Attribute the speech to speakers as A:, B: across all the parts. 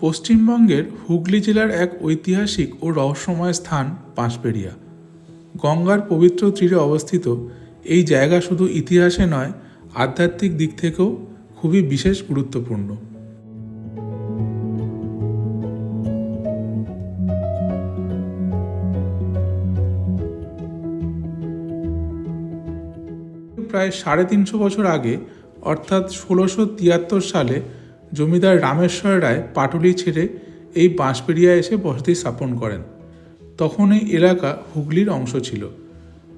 A: পশ্চিমবঙ্গের হুগলি জেলার এক ঐতিহাসিক ও রহস্যময় স্থান বাঁশবেড়িয়া। গঙ্গার পবিত্র তীরে অবস্থিত এই জায়গা শুধু ইতিহাসে নয়, আধ্যাত্মিক দিক থেকেও খুবই বিশেষ গুরুত্বপূর্ণ। প্রায় 350 বছর আগে অর্থাৎ 1673 সালে জমিদার রামেশ্বর রায় পাটুলি ছেড়ে এই বাঁশবেড়িয়া এসে বসতি স্থাপন করেন। তখন এই এলাকা হুগলির অংশ ছিল।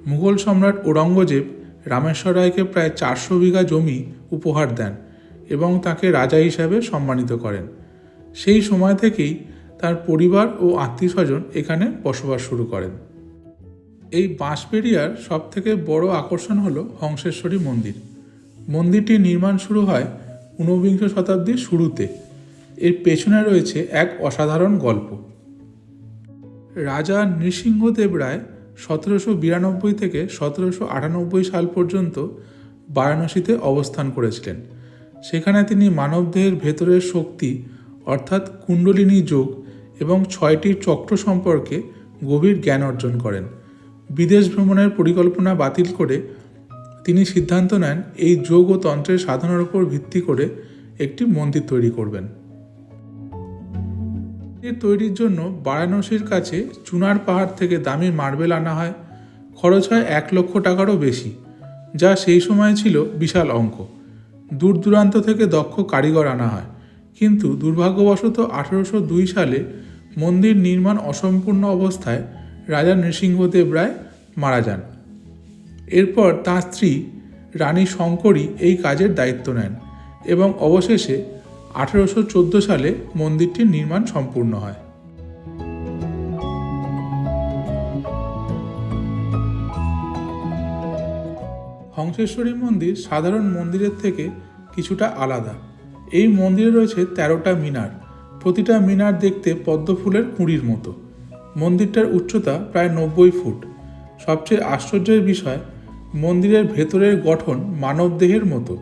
A: মুঘল সম্রাট ঔরঙ্গজেব রামেশ্বর রায়কে প্রায় 400 বিঘা জমি উপহার দেন এবং তাকে রাজা হিসাবে সম্মানিত করেন। সেই সময় থেকেই তার পরিবার ও আত্মীয়স্বজন এখানে বসবাস শুরু করেন। এই বাঁশবেড়িয়ার সবথেকে বড় আকর্ষণ হল হংসেশ্বরী মন্দির। মন্দিরটির নির্মাণ শুরু হয় 19বিংশ শতাব্দীর শুরুতে। এর পেছনে রয়েছে এক অসাধারণ গল্প। রাজা নৃসিংহদেব রায় 1792 থেকে 1798 সাল পর্যন্ত বারাণসীতে অবস্থান করেছিলেন। সেখানে তিনি মানবদেহের ভেতরের শক্তি অর্থাৎ কুণ্ডলিনী যোগ এবং 6টি চক্র সম্পর্কে গভীর জ্ঞান অর্জন করেন। বিদেশ ভ্রমণের পরিকল্পনা বাতিল করে তিনি সিদ্ধান্ত নেন এই যোগ ও তন্ত্রের সাধনার উপর ভিত্তি করে একটি মন্দির তৈরি করবেন। এর তৈরির জন্য বারাণসীর কাছে চুনার পাহাড় থেকে দামি মার্বেল আনা হয়। খরচ হয় 1 লক্ষ টাকারও বেশি, যা সেই সময় ছিল বিশাল অঙ্ক। দূর দূরান্ত থেকে দক্ষ কারিগর আনা হয়, কিন্তু দুর্ভাগ্যবশত 1802 সালে মন্দির নির্মাণ অসম্পূর্ণ অবস্থায় রাজা নৃসিংহদেব রায় মারা যান। এরপর তাঁর স্ত্রী রানী শঙ্করী এই কাজের দায়িত্ব নেন এবং অবশেষে 1814 সালে মন্দিরটির নির্মাণ সম্পূর্ণ হয়। হংসেশ্বরী মন্দির সাধারণ মন্দিরের থেকে কিছুটা আলাদা। এই মন্দিরে রয়েছে 13টা মিনার। প্রতিটা মিনার দেখতে পদ্ম ফুলের কুঁড়ির মতো। মন্দিরটার উচ্চতা প্রায় 90 ফুট। সবচেয়ে আশ্চর্যের বিষয়, মন্দিরের ভেতরের গঠন মানবদেহের মতো।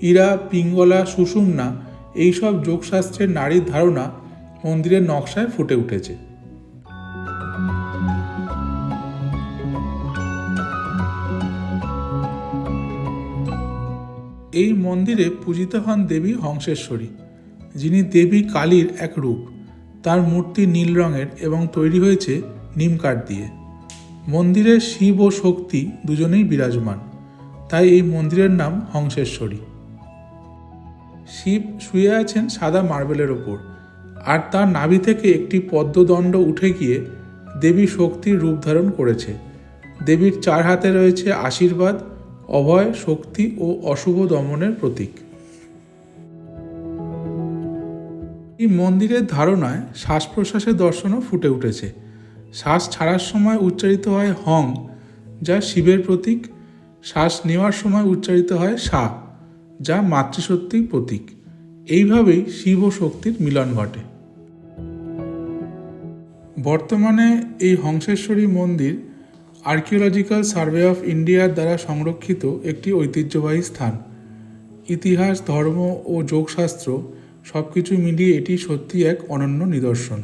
A: ইরা, পিঙ্গলা, সুষুম্না এইসব যোগশাস্ত্রের নারীর ধারণা মন্দিরের নকশায় ফুটে উঠেছে। এই মন্দিরে পূজিত হন দেবী হংসেশ্বরী, যিনি দেবী কালীর এক রূপ। তার মূর্তি নীল রঙের এবং তৈরি হয়েছে নিম কাঠ দিয়ে। মন্দিরে শিব ও শক্তি দুজনেই বিরাজমান, তাই এই মন্দিরের নাম হংসেশ্বরী। শিব শুয়ে আছেন সাদা মার্বেলের ওপর, আর তার নাভি থেকে একটি পদ্মদণ্ড উঠে গিয়ে দেবী শক্তির রূপ ধারণ করেছে। দেবীর 4 হাতে রয়েছে আশীর্বাদ, অভয়, শক্তি ও অশুভ দমনের প্রতীক। এই মন্দিরের ধারণায় শ্বাস প্রশ্বাসের দর্শনও ফুটে উঠেছে। শ্বাস ছাড়ার সময় উচ্চারিত হয় হং, যা শিবের প্রতীক। শ্বাস নেওয়ার সময় উচ্চারিত হয় সা, যা মাতৃশক্তির প্রতীক। এইভাবেই শিব ও শক্তির মিলন ঘটে। বর্তমানে এই হংসেশ্বরী মন্দির আর্কিওলজিক্যাল সার্ভে অফ ইন্ডিয়ার দ্বারা সংরক্ষিত একটি ঐতিহ্যবাহী স্থান। ইতিহাস, ধর্ম ও যোগশাস্ত্র সব কিছু মিলিয়ে এটি সত্যি এক অনন্য নিদর্শন।